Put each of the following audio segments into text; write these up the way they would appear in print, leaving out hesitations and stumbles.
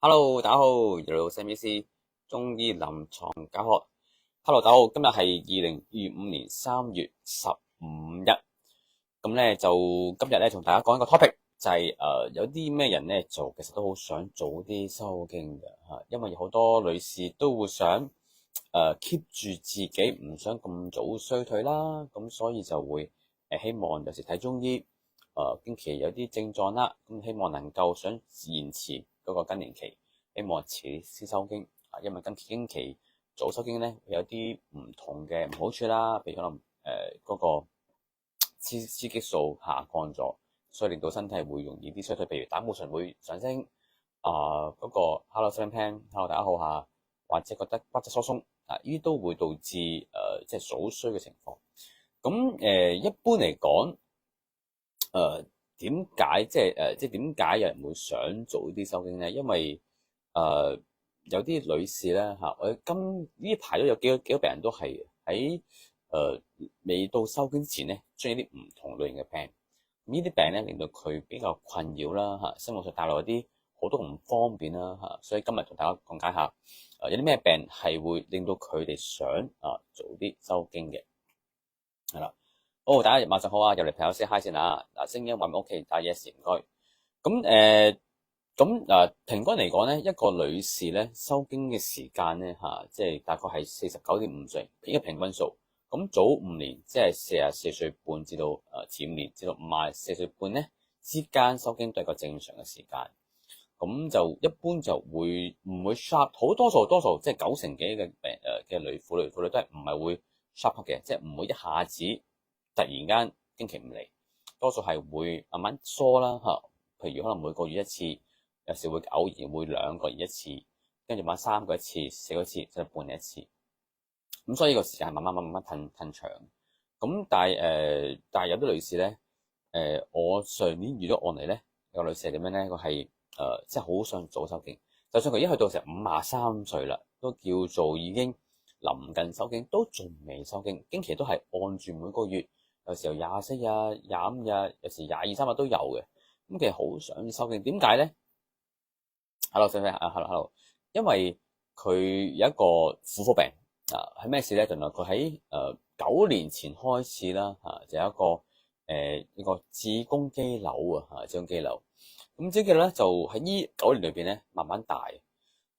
Hello，大家好，又到 Sam 中醫臨床教學。Hello，大家好，今日係2025年3月15日。咁咧就今日咧同大家講一個 topic，就係有啲咩人咧就其實都好想早啲收經嘅吓，因為好多女士都會想keep 住自己唔想咁早衰退啦，咁所以就會希望有時睇中醫經期有啲症狀啦，咁希望能夠想延遲嗰個更年期，希望遲啲先收經啊，因為經期早收經咧有啲唔同嘅唔好處啦，譬如可能嗰個雌激素下降咗，所以令到身體會容易啲衰退，譬如膽固醇會上升嗰個 Hello Sam Pan，Hello 大家好下，或者覺得骨質疏鬆啊，呢啲都會導致即係早衰嘅情況。咁一般嚟講，點解即係點解有人會想早啲收經咧？因為有啲女士咧嚇，我呢排都有幾個病人都係喺未到收經之前咧，出現啲唔同類型嘅病。呢啲病咧令到佢比較困擾啦嚇，生活上帶來一啲好多唔方便啦嚇，所以今日同大家講解下有啲咩病係會令到佢哋想早啲收經嘅，係啦。好，大家晚上好啊！入嚟朋友 say hi 先啊！嗱，聲音話俾 OK，打 yes 唔該。平均嚟講咧，一個女士咧收經嘅時間咧即係大概係49.5歲，一個平均數。咁早5年，即係44歲半至到遲5年至到54歲半咧之間收經都係個正常嘅時間。咁就一般就會唔會 sharp，好多數即係90%幾嘅嘅婦女都係唔係會 sharp 嘅，即係唔會一下子突然間經期唔嚟，多數係會慢慢疏啦嚇。譬如可能每個月一次，有時會偶然會2個月一次，跟住慢慢3個一次、4個一次，即係半年一次。咁所以個時間係慢慢褪長。咁但係有啲女士咧，我上年遇到案例咧，有個女士係點樣咧？佢係即係好想早收經，就算佢已經去到成53歲啦，都叫做已經臨近收經，都仲未收經，經期都係按住每個月。有時候24日、25日，有時22、23日都有嘅。咁其實好想收經，點解咧？Hello，因為佢有一個婦科病係咩事咧？原來佢喺9年前開始啦就有一個子宮肌瘤子宮肌瘤。咁子宮肌瘤咧就喺呢9年裏邊咧慢慢大，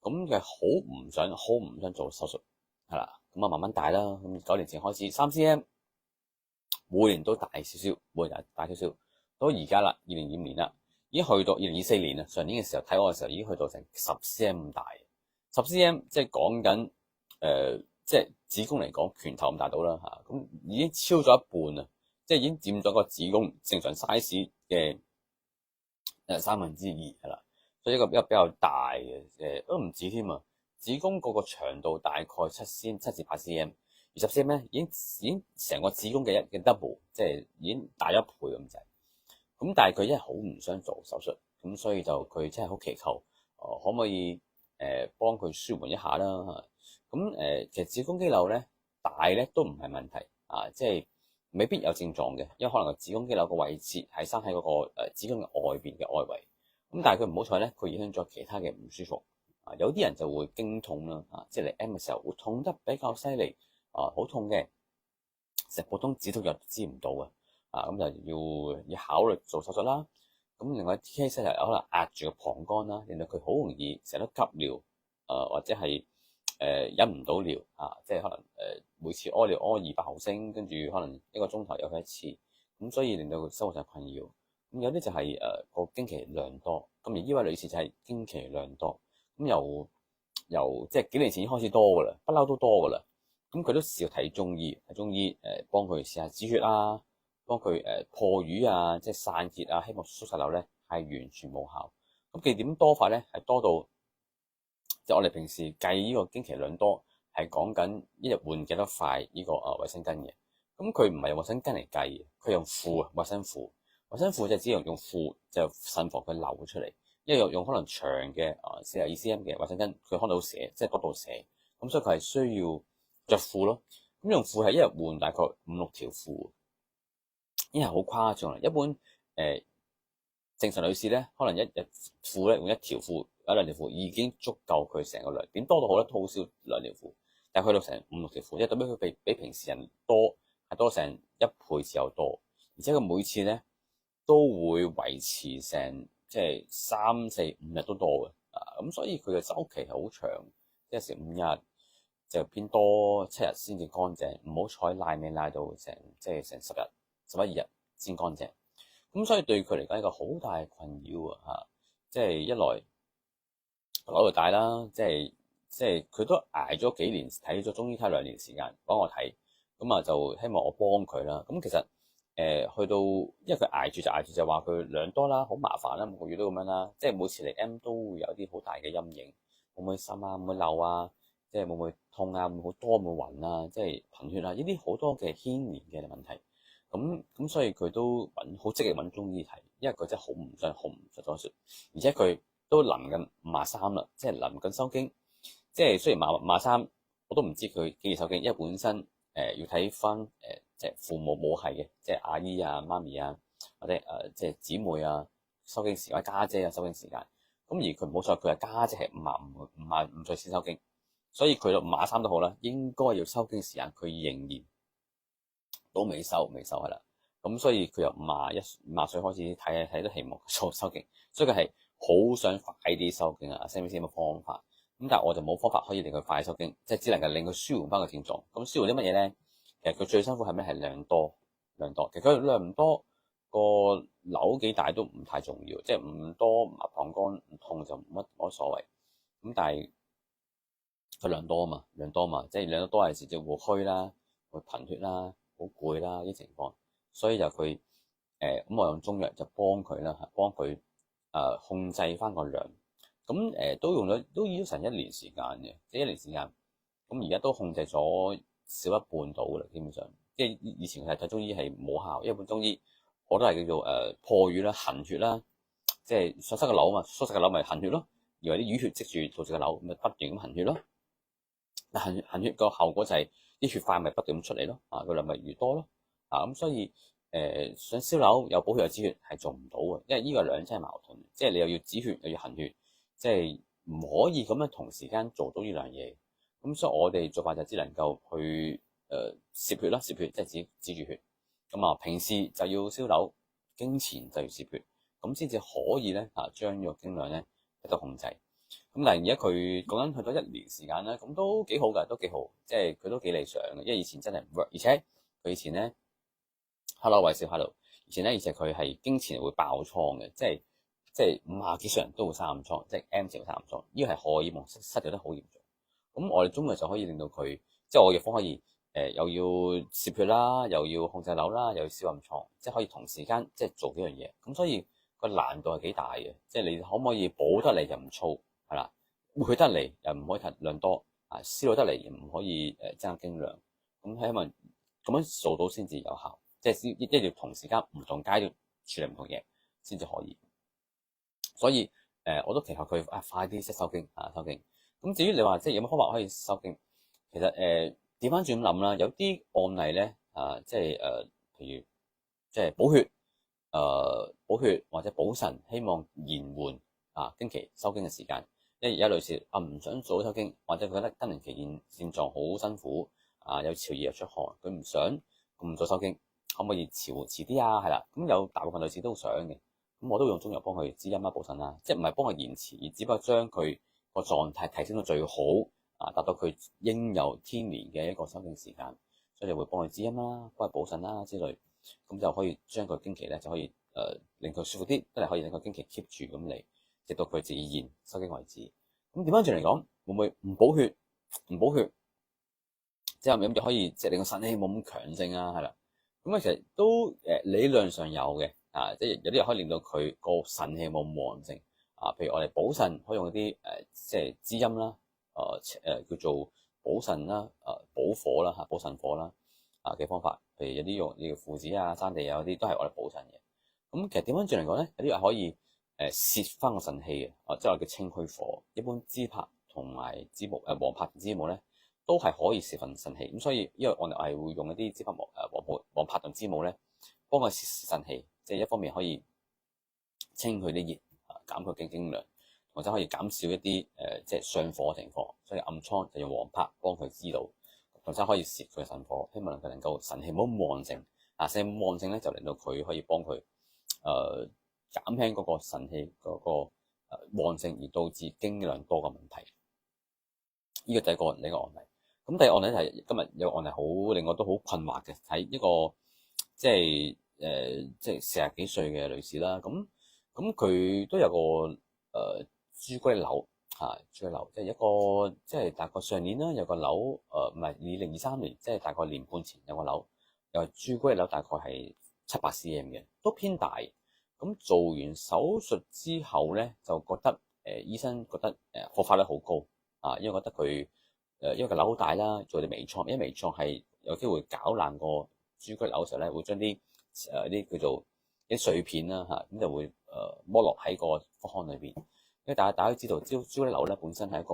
咁佢好唔想做手術，係啦，咁慢慢大啦。咁9年前開始3cm。每年都大少少，每年大少少，到而家啦，2025年啦，已經去到2024年啦。上年嘅時候睇我嘅時候，已經去到成10cm 咁大，10cm 即係講緊即係子宮嚟講，拳頭咁大到啦咁已經超咗一半啦，即係已經佔咗個子宮正常 size 嘅2/3係啦，所以一個比較大嘅都唔止添啊。子宮嗰個長度大概7至8cm。20cm 咧，已經成個子宮嘅 double， 即係已經大咗1倍咁滯。咁但係佢真係好唔想做手術，咁所以就佢真係好祈求，可唔可以幫佢舒緩一下啦？咁其實子宮肌瘤咧大咧都唔係問題即係未必有症狀嘅，因為可能個子宮肌瘤個位置係生喺嗰個子宮嘅外邊嘅外圍。咁但係佢唔好彩咧，佢影響咗其他嘅唔舒服有啲人就會經痛啦即係嚟 M 嘅時候會痛得比較犀利。好痛嘅，食普通止痛藥治唔到嘅，咁就要考慮做手術啦。咁另外 case 就可能壓住個膀胱啦，令到佢好容易成日都急尿，或者係忍唔到尿即係可能每次屙尿屙200毫升，跟住可能1個鐘頭有佢一次，咁所以令到佢生活上困擾。咁有啲就係個經期量多，咁而呢位女士就係經期量多，咁由即係幾年前已經開始多噶啦，不嬲都多噶啦。咁佢都試過睇中醫幫佢試下止血幫佢破瘀即係散結希望縮細瘤咧，係完全冇效。咁佢點多法咧？係多到即係我哋平時計呢個經期量多，係講緊一日換幾多塊呢個衛生巾嘅。咁佢唔係用衛生巾嚟計嘅，佢用褲衛生褲。衛生褲就只用褲就慎防佢流出嚟，因為用可能長嘅42cm 嘅衛生巾，佢可能會瀉，即係嗰度瀉。咁所以佢係需要着褲咯，咁用褲係一日換大概5-6條褲，呢係好誇張啦。一般正常女士咧，可能一日褲咧用一條褲、兩條褲已經足夠佢成個量，點多都好咧，都好少兩條褲。但係去到成5、6條褲，即係代表佢比平時人多，係多成1倍至有多。而且佢每次咧都會維持成即係3、4、5日都多嘅。咁所以佢嘅周期係好長，即係成5日就偏多7日先至乾淨，唔好彩賴尾賴到成即係成10日、11、2日先乾淨。咁所以對佢嚟講係一個好大嘅困擾啊！即係一來攞到大啦，即係佢都捱咗幾年，睇咗中醫睇2年時間幫我睇，咁啊就希望我幫佢啦。咁其實去到，因為佢捱住就話佢量多啦，好麻煩啦，每個月都咁樣啦，即係每次嚟 M 都會有啲好大嘅陰影，會唔會滲啊，會唔會漏啊，即係會唔會痛啊，會唔會好多會暈啊，即係貧血啊，呢啲好多嘅牽連嘅問題。咁所以佢都好積極揾中醫睇，因為佢真係好唔想多說，而且佢都臨緊53啦，即係臨緊收經，即係雖然53，我都唔知佢幾時收經，因為本身要睇翻即係父母母系嘅，即係阿姨啊、媽咪啊，或者即係姊妹啊收經時間，或者家姐啊收經時間，咁而佢唔好彩，佢係家姐係55歲先收經，所以佢到53都好啦，應該要收經時間，佢仍然都未收係啦，咁所以佢由50歲開始睇都希望收經，所以佢係好想快啲收經啊。Sam 有冇方法？咁但係我就冇方法可以令佢快收經，即係只能夠令佢舒緩翻個症狀。咁舒緩啲乜嘢咧？其實佢最辛苦係咩？係量多。其實佢量唔多，個瘤幾大都唔太重要，即係唔多膀胱唔痛就冇乜所謂。咁但係佢量多嘛，即係量得多係時就會虛啦，會貧血啦。好攰啦啲情況，所以就佢咁我用中藥就幫佢啦，幫佢控制翻個量。咁都用咗都要成1年時間嘅，即係1年時間。咁而家都控制咗少一半到啦，基本上。即係以前係睇中醫係冇效，因為本中醫我都係叫做破瘀啦、行血啦，即係縮塞個瘤啊嘛，縮塞個瘤咪行血咯，以為啲淤血積住導致個瘤，咪不斷咁行血咯。行血個後果就係啲血塊咪不斷咁出嚟咯，個量咪越多咯，咁所以想消瘤又補血又止血係做唔到嘅，因為呢個兩真係矛盾，即係你又要止血又要行血，即係唔可以咁樣同時間做到呢兩嘢。咁所以我哋做法就只能夠去攝血啦，攝血即係止住血。咁啊，平時就要消瘤，經前就要攝血，咁先至可以咧將呢個經量咧得到控制。咁但係而家佢講緊去到1年時間啦，咁都幾好㗎，都幾好，即係佢都幾理想嘅，因為以前真係唔 work，而且佢以前咧，Hello 韋少 Hello，以前佢係經前會爆瘡嘅，即係50幾歲人都會生暗瘡，即係 M 字會生暗瘡，呢個係荷爾蒙失調得好嚴重。咁我哋中藥就可以令到佢，即係我藥方可以又要攝血啦，又要控制瘤啦，又要消暗瘡，即係可以同時間即係做幾樣嘢。咁所以個難度係幾大嘅，即係你可唔可以補得嚟又唔燥？係啦，活血得嚟又唔可以太量多，消耗得嚟又唔可以增加經量，咁希望咁樣做到先至有效，即係一定要同時間唔同階段處理唔同嘢先至可以。所以我都祈求佢快啲識收經收經。咁至於你話即係有乜方法可以收經，其實調翻轉咁諗啦，有啲案例咧即係譬如即係補血或者補腎，希望延緩經期收經嘅時間。因為有女士唔想早收經，或者佢覺得更年期現狀好辛苦有潮熱又出汗，佢唔想咁早收經，可唔可以遲啲啊？係啦，咁有大部分女士都想嘅，咁我都會用中藥幫佢滋陰啦、補腎啦，即係唔係幫佢延遲，而只不過將佢個狀態提升到最好達到佢應有天年嘅一個收經時間，所以就會幫佢滋陰啦、幫佢補腎啦之類，咁就可以將個經期咧就可以令佢舒服啲，都係可以令個經期 keep 住咁嚟，直到佢自然收經為止。咁調翻轉嚟講，會唔會唔補血之後咁就可以即係令個腎氣冇咁強盛啊？係啦，咁其實都理論上有嘅即係有啲人可以令到佢個腎氣冇咁旺盛譬如我哋補腎可以用一啲即係滋陰啦，叫做補腎啦，補火啦補腎火啦嘅方法，譬如有啲用呢個附子山地嗰啲都係我哋補腎嘅。咁其實調翻轉嚟講咧，有啲係可以泄翻個腎氣嘅，即係我哋叫清虛火。一般枳柏同埋枳木黃柏同枳木咧，都係可以泄份腎氣。咁所以因為我哋係會用一啲枳柏黃柏同枳木咧，幫佢泄腎氣，即係一方面可以清佢啲熱，減佢嘅經量，或者可以減少一啲即係上火嘅情況。所以暗瘡就用黃柏幫佢知道，同時可以泄佢嘅腎火，希望佢能夠腎氣唔好旺盛。腎氣唔旺盛咧，就令到佢可以幫佢減輕嗰個腎氣嗰個旺盛而導致經量多嘅問題。呢個第一個案例。咁第二個案例就係今日有個案例好令我都好困惑嘅，係一個即係40幾歲嘅女士啦。咁佢都有個朱古力瘤朱古力瘤，即係一個即係大概上年啦有個瘤，唔係2023年，即係大概年半前有個瘤，又朱古力瘤大概係700 cm 嘅，都偏大。咁做完手術之後咧，就覺得醫生覺得復發率好高因為覺得佢因為個瘤好大啦，做啲微創，因為微創係有機會搞爛個朱古力瘤嘅時候咧，會將啲啲叫做啲碎片啦咁就會剝落喺個腹腔裏邊。因為大家都知道朱古力瘤咧本身係一個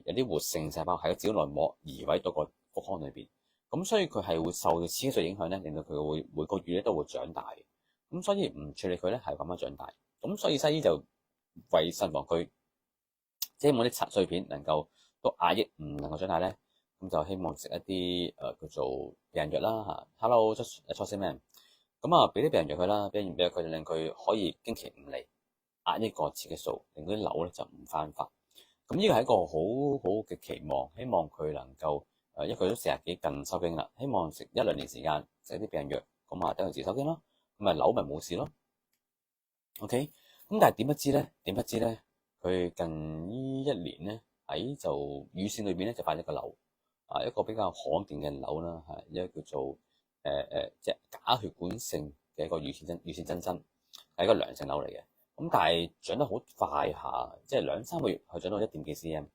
有啲活性細胞喺個子宮內膜移位到個腹腔裏邊，咁所以佢係會受到雌激素影響咧，令到佢會每個月咧都會長大。咁所以唔處理佢咧係咁樣長大。咁所以西醫就為慎防佢即係希望啲碎片能夠都壓抑唔能夠長大咧，咁就希望食一啲叫做避孕藥啦Hello， 初先咩？咁俾啲避孕藥佢啦，避孕藥佢令佢可以經期唔嚟，壓抑個雌激素，令嗰啲瘤咧就唔翻發。咁呢個係一個好好嘅期望，希望佢能夠因為佢都40幾近收經啦，希望食1-2年時間食啲避孕藥，咁等佢自收經咯，咁瘤咪冇事咯。OK， 咁但係點不知咧，佢近呢1年咧喺就乳腺裏邊咧就發咗個瘤一個比較罕見嘅瘤啦一個叫做即係假血管性嘅一個乳腺增生，係一個良性瘤嚟嘅。咁但係長得好快下，即係2-3個月佢長到1點幾 cm。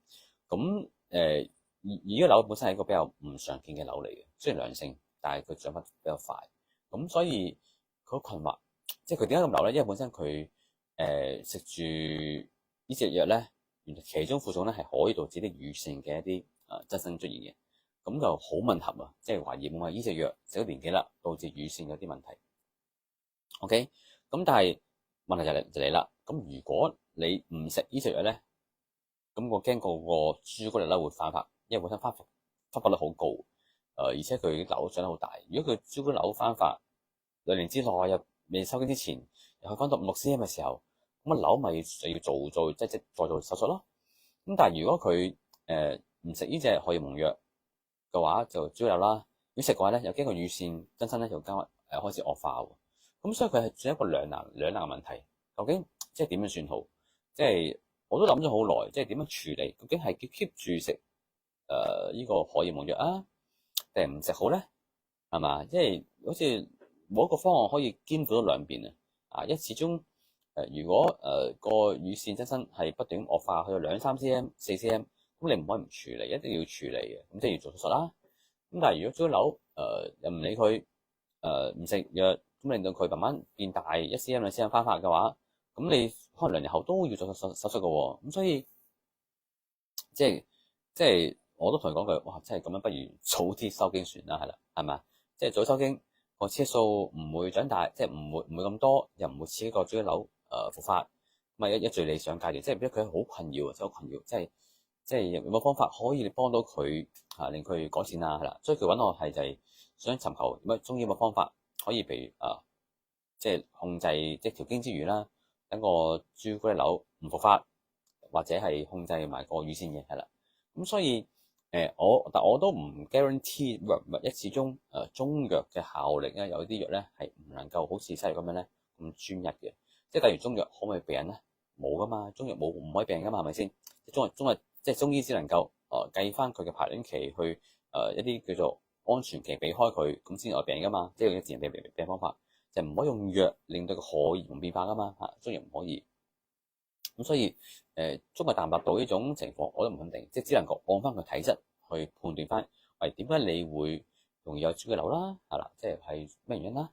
咁而個瘤本身係一個比較唔常見嘅瘤嚟嘅，雖然良性，但係佢長得比較快。咁所以佢好困惑，即係佢點解咁瘤咧？因為本身佢食住呢隻藥咧，原來其中副作用咧係可以導致啲乳腺嘅一啲增生出現嘅。咁就好吻合啊！即係懷疑會唔會呢隻藥食咗年幾啦，導致乳腺有啲問題。OK， 咁但係問題就嚟啦。咁如果你唔食呢隻藥咧，咁我驚個朱古力瘤會翻發，因為本身翻發率好高，而且佢瘤長得好大。如果佢朱古力瘤翻發2年之內又未收經之前，又去翻到5-6 cm 嘅時候，咁瘤咪就要做再做手術咯。咁但係如果佢唔食呢隻荷爾蒙藥嘅話，就朱古力瘤啦。如果食嘅話咧，又驚個乳腺增生咧就開始惡化喎。咁所以佢係算一個兩難嘅問題。究竟即係點樣算好？即係我都諗咗好耐，即係點樣處理？究竟係叫 keep 住食呢個荷爾蒙藥定係唔食好咧？係嘛？即係好似冇一個方案可以兼顧到兩邊因為始終如果個乳腺增生係不斷惡化去到2-3 cm、4 cm，咁你唔可以唔處理，一定要處理嘅。咁即係要做手術啦。咁但係如果朱古力瘤又唔理佢唔食藥，咁令到佢慢慢變大1 cm、2 cm 翻發嘅話，咁你可能2年後都要做手術嘅喎。咁所以即係我都同佢講句，哇！真係咁樣，不如早啲收經算啦，係啦，係嘛？即係早收經，個雌激素唔會長大，即係唔會咁多，又唔會刺激個朱古力瘤復發，咁一最理想階段。即係俾佢好困擾，真係好困擾。即係有冇方法可以幫到佢令佢改善係啦。所以佢揾我係就係想尋求乜中醫嘅方法，可以譬如即係控制即係調經之餘啦，等個朱古力瘤唔復發，或者係控制埋個乳腺嘅係啦。咁所以但我都唔 guarantee 一始終中藥嘅效力咧，有啲藥咧係唔能夠好似西藥咁樣咧咁專一嘅。即係例如中藥可唔可以避孕咧？冇噶嘛，中藥唔可以避孕噶嘛，係咪先？即係中醫只能夠計翻佢嘅排卵期去一啲叫做安全期避開佢，咁先有病噶嘛。即係用自然避方法，就唔可以用藥令到個荷爾蒙變化噶嘛中藥唔可以。咁所以中藥淡白度呢種情況我都唔肯定，即係只能夠按翻佢體質去判斷翻，點解你會容易有朱古力瘤啦？係啦，即係咩原因啦？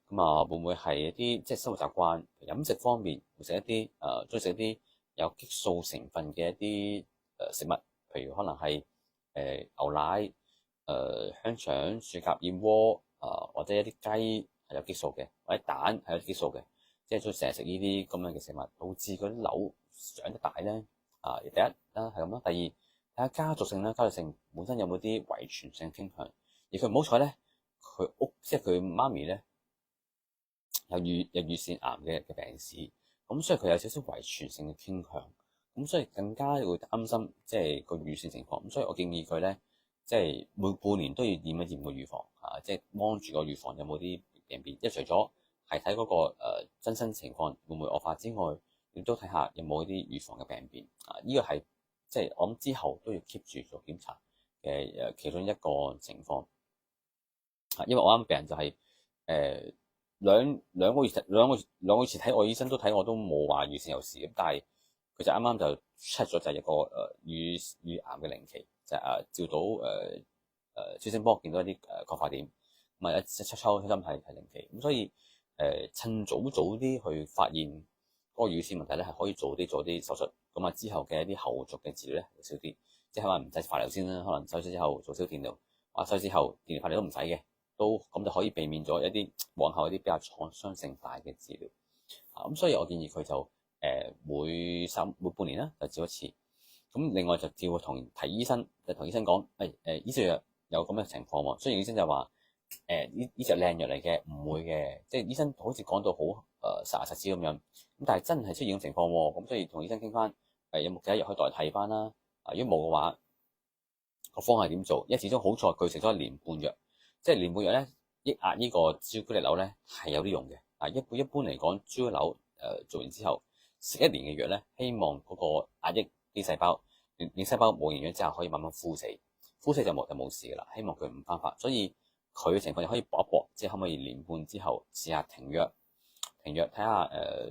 咁會唔會係一啲即係生活習慣、飲食方面會食一啲中意食一啲有激素成分嘅一啲食物，譬如可能係牛奶、香腸、薯鴿、燕窩或者一啲雞係有激素嘅，或者蛋係有激素嘅。即係都成日食呢啲咁樣嘅食物，導致嗰啲瘤長得大咧。第一啦係咁啦，第二睇下家族性啦，家族性本身有冇啲遺傳性傾向，而佢唔好彩咧，佢即係佢媽咪咧有乳腺癌嘅病史，咁所以佢有少少遺傳性嘅傾向，咁所以更加會擔心即係個乳腺情況。咁所以我建議佢咧，即係每半年都要驗一驗個乳房即係望住個乳房有冇啲病變。即係除咗係睇嗰個真身情況會唔會惡化之外，亦都睇下有冇啲乳房嘅病變呢個係即係我諗之後都要 keep 住做檢查嘅其中一個情況因為我啱病人就係兩個月前睇我醫生都睇我都冇話乳腺有事咁，但係佢就啱啱就出咗就係一個乳癌嘅零期，就係照到超聲波見到一啲擴化點，咁啊一抽心係零期，咁所以趁早啲去發現嗰個乳腺問題咧，係可以做啲手術，咁啊之後嘅一啲後續嘅治療咧會少啲，即係可能唔使化療先啦，可能手術之後做少電療，手術之後電療化療都唔使嘅。都咁就可以避免咗一啲往後一啲比較創傷性大嘅治療咁所以我建議佢就每半年啦就照一次。咁另外就照同提醫生，就同醫生講，呢隻藥有咁嘅情況喎。雖然醫生就話呢隻靚藥嚟嘅，唔會嘅，即係醫生好似講到好實質咁樣。咁但係真係出現咁情況喎，咁所以同醫生傾翻有冇其他藥可以代替翻啦。如果冇嘅話，個方係點做？因為始終好在佢食咗1年半藥。即係年半藥咧，抑壓呢個朱古力瘤咧係有啲用嘅。一般嚟講，朱古力瘤做完之後食1年嘅藥咧，希望嗰個壓抑啲細胞，令細胞冇營養之後可以慢慢枯死，枯死就冇事噶啦。希望佢唔翻發，所以佢嘅情況就可以搏一搏，即係可唔可以年半之後試下停藥睇下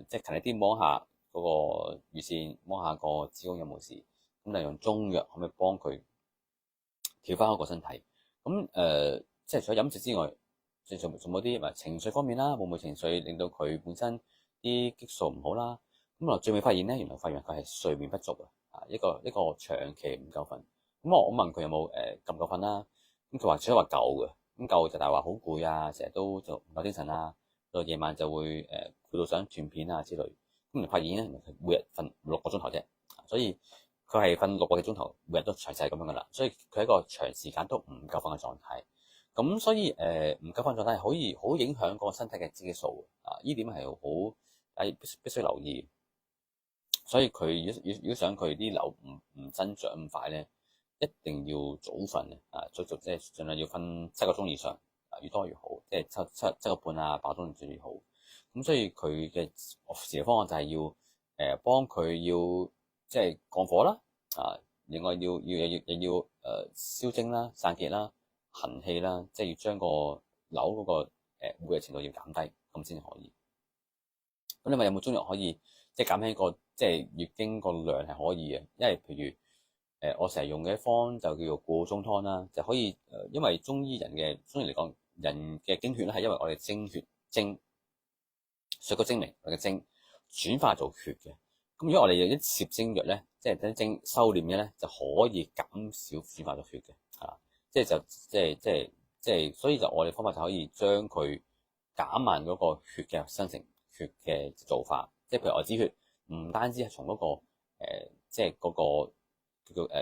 即係勤力啲摸下嗰個乳腺，摸下個子宮有冇事，咁就用中藥可唔可以幫佢調翻嗰個身體？咁即係除咗飲食之外，仲有啲情緒方面啦，會唔會情緒令到佢本身啲激素唔好啦？咁最尾發現咧，原來發現佢係睡眠不足一個長期唔夠瞓。咁我問佢有冇夠唔夠瞓啦？咁佢話除咗話夠嘅，咁夠就大話好攰啊，成日都就唔夠精神啦，到夜晚就會攰到想斷片啊之類。咁你發現咧，原來佢每日瞓6個鐘頭啫，所以佢係瞓6個幾鐘頭，每日都詳細咁樣噶啦，所以佢係一個長時間都唔夠瞓嘅狀態。咁所以唔夠瞓狀態係可以好影響個身體嘅雌激素呢點係好必須留意。所以佢如果想佢啲瘤唔增長咁快咧，一定要早瞓即係盡量要瞓7個鐘以上越多越好，即係七個半8個鐘最好。咁所以佢嘅治療方案就係要幫佢要即係降火啦另外要消精啦、散結啦、行氣啦，即係要將個瘤嗰個活躍程度要減低，咁先可以。咁你話有冇中藥可以即係減輕個即係月經個量係可以嘅？因為譬如我成日用嘅一方就叫做過中湯啦，就可以因為中醫嚟講，人嘅經血咧係因為我哋精水個精明我哋嘅精轉化做血嘅。咁如果我哋有啲攝精藥咧，即係等精收斂嘅咧，就可以減少轉化咗血嘅所以就我哋方法就可以將佢減慢嗰個血嘅生成血嘅造化，即係譬如外脂血唔單止係從嗰個即係嗰個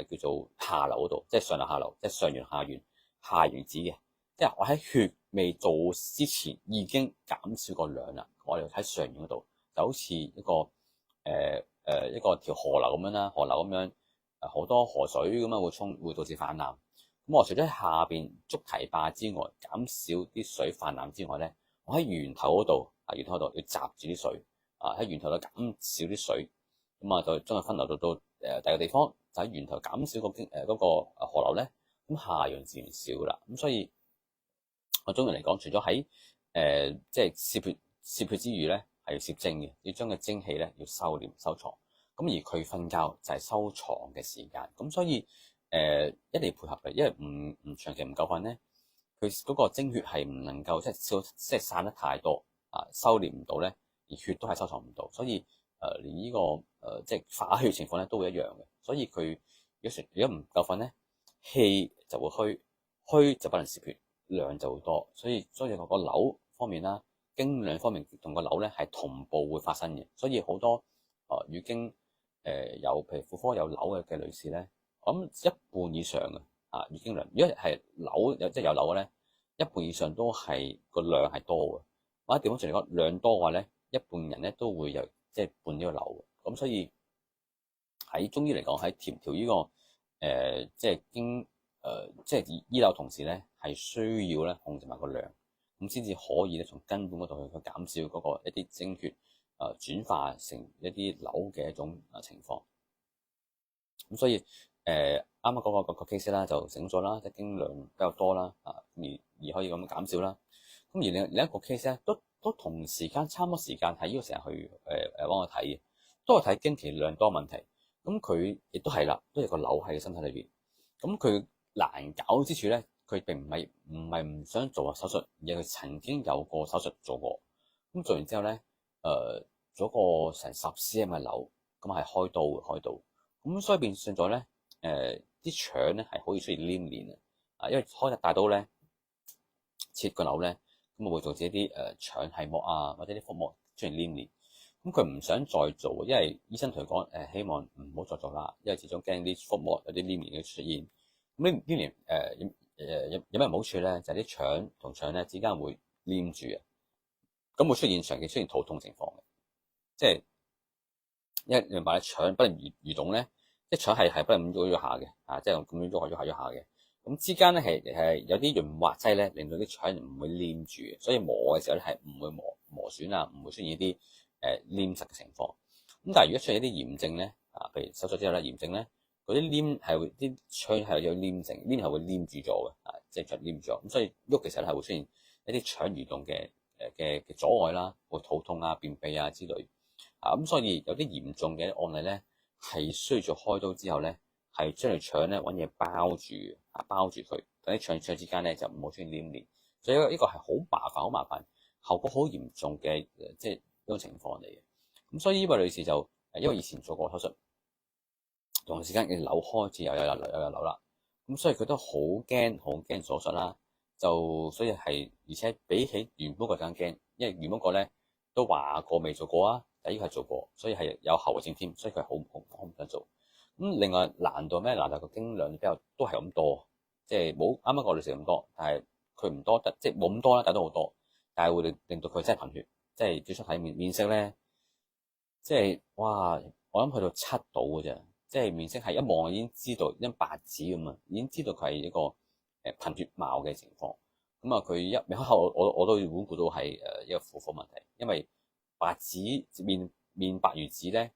叫做下流嗰度，即係上流下流，即係上緣下緣止嘅，即係我喺血未做之前已經減少個量啦。我哋喺上緣嗰度就好似一個條河流咁樣啦，河流咁樣好多河水咁樣會導致氾濫。咁我除咗喺下邊築堤壩之外，減少啲水氾濫之外咧，我喺源頭嗰度要閘住啲水喺源頭度減少啲水，咁就將佢分流到第二個地方，就喺源頭減少嗰個河流咧，咁下游自然少啦。咁所以我中藥嚟講，除咗喺即係攝血之餘咧，係要攝精嘅，要將個精氣咧要收斂收藏。咁而佢瞓覺就係收藏嘅時間，咁所以一定要配合嘅，因為唔長期唔夠瞓咧，佢嗰個精血係唔能夠即係散得太多收斂唔到咧，而血都係收藏唔到，所以連呢個即係化血情況咧都會一樣嘅。所以佢如果唔夠瞓咧，氣就會虛就不能攝血，量就會多，所以個瘤方面啦，經兩方面同個瘤咧係同步會發生嘅，所以好多月經有譬如婦科有瘤嘅女士咧，我諗一半以上嘅月經量，如果係瘤即係有瘤嘅咧，一半以上都係個量係多嘅。或者調翻轉嚟講，量多嘅話咧，一半人咧都會有即係伴呢個瘤嘅。咁所以喺中醫嚟講，喺調呢個即係經即係醫瘤同時咧，係需要咧控制埋個量，咁先至可以咧從根本嗰度去減少嗰個一啲精血轉化成一啲瘤嘅一種情況。咁所以啱啱講個 case 啦，就醒咗啦，即係經量比較多啦，而可以咁減少啦。咁而另一個 case 咧，都同時間差唔多時間喺呢個時候去幫我睇嘅，都係睇經期量多問題。咁佢亦都係啦，都有個瘤喺身體裏邊。咁佢難搞之處咧，佢並唔係唔想做手術，而係佢曾經有過手術做過。咁做完之後咧，做個成10cm 嘅瘤，咁係開刀。咁所以變相咗咧，啲腸咧係可以出現黏連啊，因為開得大刀咧，切個瘤咧，咁會導致一啲腸繫膜啊，或者啲腹膜出現黏連。咁佢唔想再做，因為醫生同佢講希望唔好再做啦，因為始終驚啲腹膜有啲黏連嘅出現。咁呢黏連有咩唔好處咧？就係啲腸同腸咧之間會黏住啊，咁會長期出現肚痛情況嘅，即係因為明白咧，腸不能蠕動咧，即係腸係不能喐下嘅，即係咁樣喐下嘅。咁之間咧係有啲潤滑劑咧，令到啲腸唔會黏住嘅，所以磨嘅時候咧係唔會磨損啊，唔會出現一啲黏實嘅情況。咁但係如果出現一啲炎症咧，譬如手術之後咧炎症咧，嗰啲黏係會啲腸係有黏症，黏係會黏住咗嘅，即係腸黏住咗。咁所以喐嘅時候咧係會出現一啲腸蠕動嘅阻礙啦，會肚痛啊、便秘啊之類。咁所以有啲嚴重嘅案例咧，係需要做開刀之後咧，係將條腸咧揾嘢包住佢，等啲腸之間咧就唔好出現黏連。所以呢個係好麻煩，後果好嚴重嘅即係一種情況嚟嘅。咁所以呢位女士就因為以前做過手術，同時間嘅瘤開始又有瘤啦，咁所以佢都好驚手術啦。所以係而且比起原本個更驚，因為原本個咧都話過未做過啊。第一個係做過，所以係有後遺症添，所以佢好唔想做。咁另外難度咩？難度個經量比較都係咁多，即係冇啱啱個女士咁多，但係佢唔多得，即係冇咁多啦，但係都好多，但係會令到佢真係貧血，即係最初睇面色咧，即係哇，我諗去到7度嘅啫，即係面色係一望已經知道，因白紙咁啊，已經知道佢係一個貧血貌嘅情況。咁佢一開口我都估到係一個婦科問題，因為白紙面白如紙咧，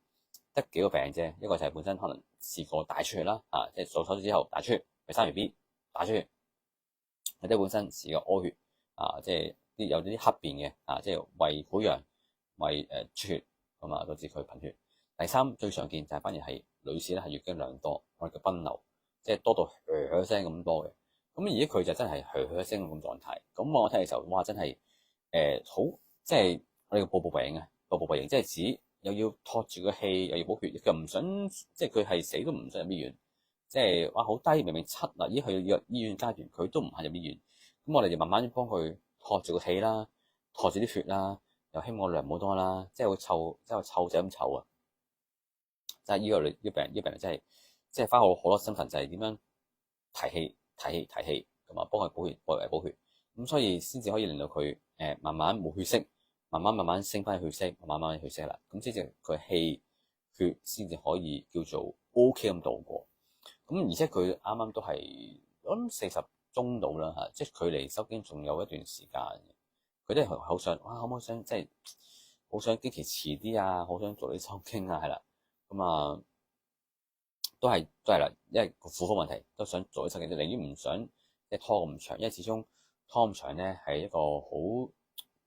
得幾個病啫。一個就係本身可能試過大出血啦，即係做手術之後大出血，咪生 BB 大出血，或者本身試過屙血即係有啲黑便嘅即係胃潰瘍、胃出血咁導致佢貧血。第三最常見就係反而係女士咧係月經量多，我哋叫崩漏，即係多到噓聲咁多嘅。咁而家佢就真係噓聲咁狀態。咁我睇嘅時候，哇真係好即係。我哋個步步病步步病即係指又要托住個氣，又要補血，佢又唔想，即係佢係死都唔想入醫院，即係哇好低，明明7啦，已經去入醫院階段，佢都唔肯入醫院。咁我哋就慢慢幫佢托住個氣啦，托住啲血啦，又希望量冇多啦，即係會臭，即係臭仔咁臭啊！即係呢個病人真係即係花好多心神，就係點樣提氣咁幫佢補血，咁所以先至可以令到佢慢慢冇血色。慢慢升翻去血色，慢慢血色啦，咁先至佢氣血先至可以叫做 OK 咁度過。咁而且佢啱啱都係我諗40鐘到啦即係距離收經仲有一段時間嘅。佢都係好想可唔可以想即係好想經期遲啲啊，好想做啲收經啊，係啦。咁都係啦，因為個婦科問題都想做啲收經，寧願唔想即係拖咁長，因為始終拖咁長咧係一個好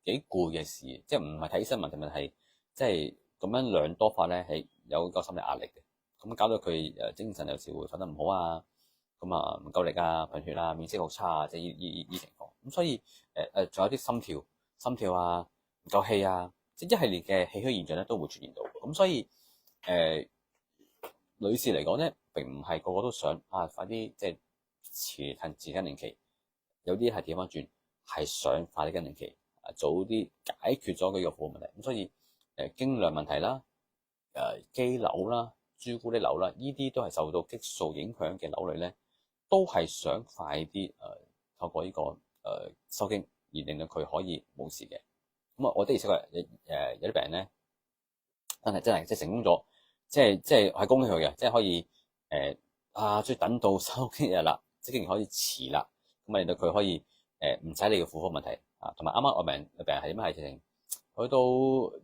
幾攰嘅事，即係唔係睇醫生問題，係即係咁樣量多法咧，係有個心理壓力嘅，咁搞到佢精神有時會瞓得唔好啊，咁唔夠力啊，貧血啊，面色好差啊，即係呢情況。咁所以仲有啲心跳啊，唔夠氣啊，即係一系列嘅氣虛現象咧都會出現到。咁所以女士嚟講咧，並唔係個個都想快啲即係遲更年期，有啲係調翻轉，係想快啲更年期。早啲解決咗佢個婦科問題。咁所以經量問題啦、肌瘤啦、朱古力瘤啦，呢啲都係受到激素影響嘅瘤類咧，都係想快啲透過呢個收經而令到佢可以冇事嘅。咁啊，我的而且確有啲病人咧，真係即係成功咗，即係恭喜佢嘅，即係可以終於等到收經日啦，即係竟然可以遲啦，咁啊令到佢可以唔使理個婦科問題啊。同埋啱啱我病人係點樣係直情去到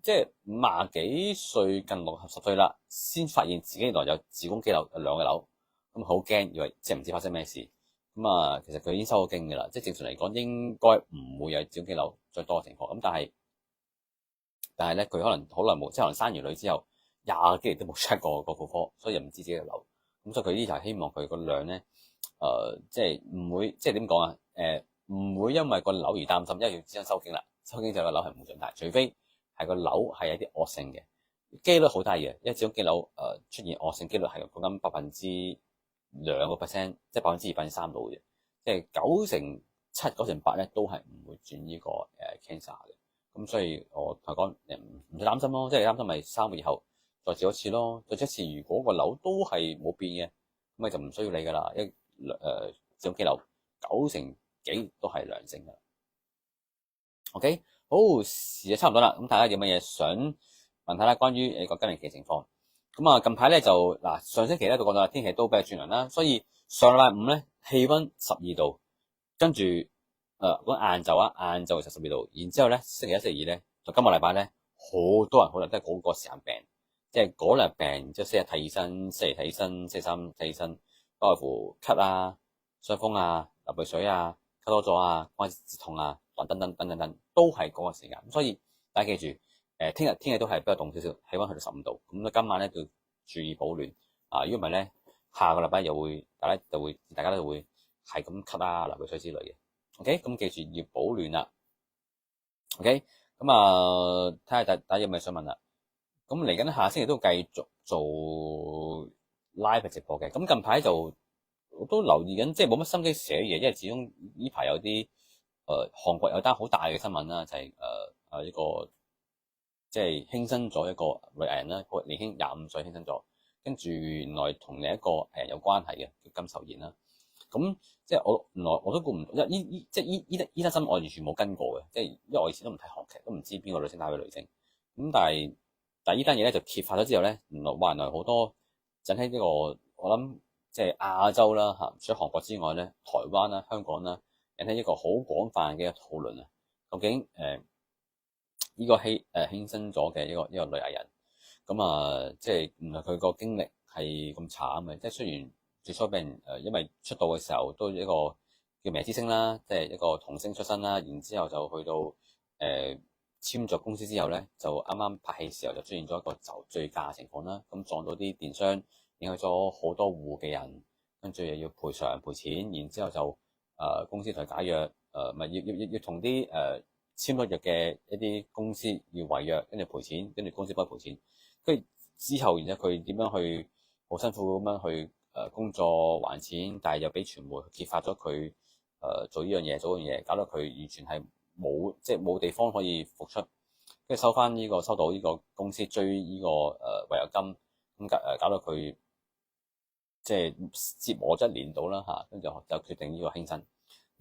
即係50幾歲近60歲啦，先發現自己原來有子宮肌瘤有2個瘤，咁好驚，以為即係唔知發生咩事。咁啊，其實佢已經收咗經㗎啦，即係正常嚟講應該唔會有子宮肌瘤再多嘅情況。咁但係咧，佢可能好耐冇，即係可能生完女之後20幾年都冇 check 過個婦科，所以又唔知自己有瘤。咁所以佢呢就係希望佢個量咧，即係唔會，即係點講啊？唔會因為個瘤而擔心，因為要只想收經啦，收經就個瘤係唔長大，除非係個瘤係一啲惡性嘅，機率好低嘅，因為子宮肌瘤出現惡性機率係講緊2%，即係2%-3%度嘅，即係9成7、9成8咧都係唔會轉呢個cancer 嘅。咁所以我同佢講唔使擔心咯，即係你擔心咪3個月後再照一次咯，再照一次如果個瘤都係冇變嘅，咁你就唔需要理噶啦，因為子宮肌瘤9成幾都係良性噶。OK， 好，時間差唔多啦，咁大家有乜嘢想問下啦？關於你個更年期情況，咁啊近排咧就上星期咧就講到天氣都比較轉涼啦，所以上禮拜5咧氣溫12度，跟住嗰晏晝就12度，然之後咧星期1、星期2咧，就今個禮拜咧好多人可能都係嗰個時間病，即係嗰日病，即係星期睇醫生，星期睇醫生，星期3睇醫生，不外乎咳啊、傷風啊、流鼻水啊、咳多咗啊、關節痛啊，等等，都係嗰個時間。咁所以大家記住，聽日天氣都係比較凍少少，氣溫去到15度，咁咧今晚咧就注意保暖啊！如果唔係咧，下個禮拜又會大家都會係咁咳啊、流鼻水之類嘅。OK， 咁記住要保暖啦。OK， 咁睇下大家有咩想問啦。咁嚟緊下星期都繼續做 live 直播嘅。咁近排就我都留意緊，即係冇乜心機寫嘢，因為始終呢排有啲韓國有單好大嘅新聞啦，就係一個即係輕生咗一個女藝人啦，個年輕25歲輕生咗，跟住原來同另一個有關係嘅叫金秀賢啦。咁即係原來我都估唔到，依單新聞我完全冇跟過嘅，即係因為我以前都唔睇韓劇，都唔知邊個女星打俾女星。咁但係呢單嘢咧就揭發咗之後咧，原來好多引起呢個我諗即係亞洲啦嚇，除咗韓國之外咧，台灣啦、香港啦，引起一個好廣泛嘅討論啊。究竟呢個輕生咗嘅一個女藝人，咁即係原來佢個經歷係咁慘嘅，即係雖然最初俾人因為出道嘅時候都一個叫明日之星啦，即係一個童星出身啦，然之後就去到簽咗公司之後咧，就啱啱拍戲時候就出現咗一個醉駕情況啦，咁撞到啲電商，影響咗好多戶嘅人，跟住又要賠償賠錢，然之後就公司同佢解約，咪要同啲簽咗約嘅一啲公司要違約，跟住賠錢，跟住公司幫佢賠錢，跟住之後，然之後佢點樣去好辛苦咁樣去工作還錢，但係又俾傳媒揭發咗佢做呢樣嘢，搞到佢完全係冇地方可以復出，跟住收到呢個公司追呢個違約金，咁搞到佢即係折磨咗1年到啦嚇，跟住就決定呢個輕生。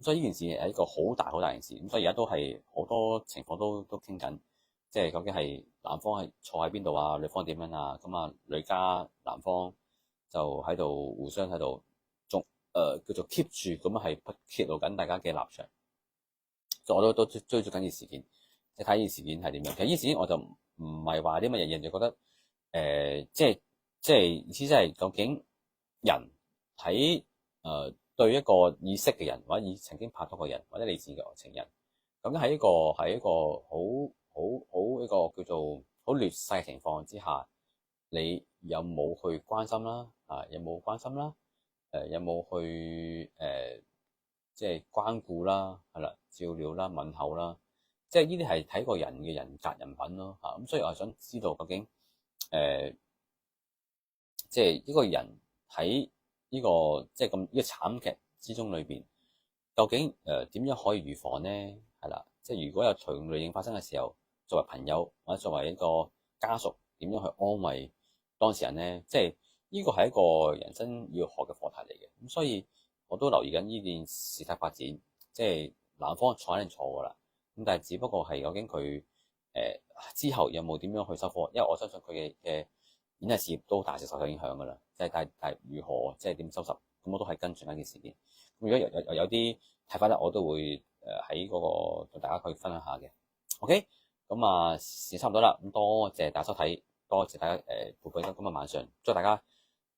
所以呢件事係一個好大件事，咁所以而家都係好多情況都傾緊，即係究竟係男方係錯喺邊度啊，女方點樣啊？咁女家男方就喺度互相喺度叫做 keep 住咁係揭露緊大家嘅立場。所以我都追咗緊呢事件，即係睇呢事件係點樣。其實呢事件我就唔係話啲乜嘢，人就覺得即係意思即係究竟人喺對一個已識嘅人，或者曾經拍拖嘅人，或者你自己嘅情人，咁喺一個好一個叫做好劣勢嘅情況之下，你有冇去關心啦？有冇關心啦？有冇去即係關顧啦？係啦，照料啦，問候啦，即係呢啲係睇個人嘅人格人品咯。咁所以我係想知道究竟即係呢個人喺呢個即係咁呢個慘劇之中裏邊，究竟點樣可以預防呢？係啦，即係如果有同類型發生嘅時候，作為朋友或者作為一個家屬，點樣去安慰當事人咧？即係呢個係一個人生要學嘅課題嚟嘅。咁所以我都留意緊呢件事態發展，即係男方錯一定錯噶啦。咁但係只不過係究竟佢之後有冇點樣去收科？因為我相信佢嘅演藝事業都大致受影響噶啦。即係但係如何即係點收拾？咁我都係跟進一件事件。咁如果有啲睇法咧，我都會喺嗰個同大家去分享下嘅。OK，咁啊時間差唔多啦。咁多謝大家收睇，多謝大家陪伴今日晚上，祝大家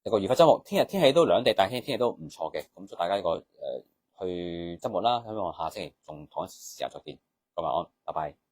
有個愉快週末。聽日天氣都兩地大氣，天氣都唔錯嘅。咁祝大家一個去週末啦。希望下星期仲同一時間再見。各位晚安，拜拜。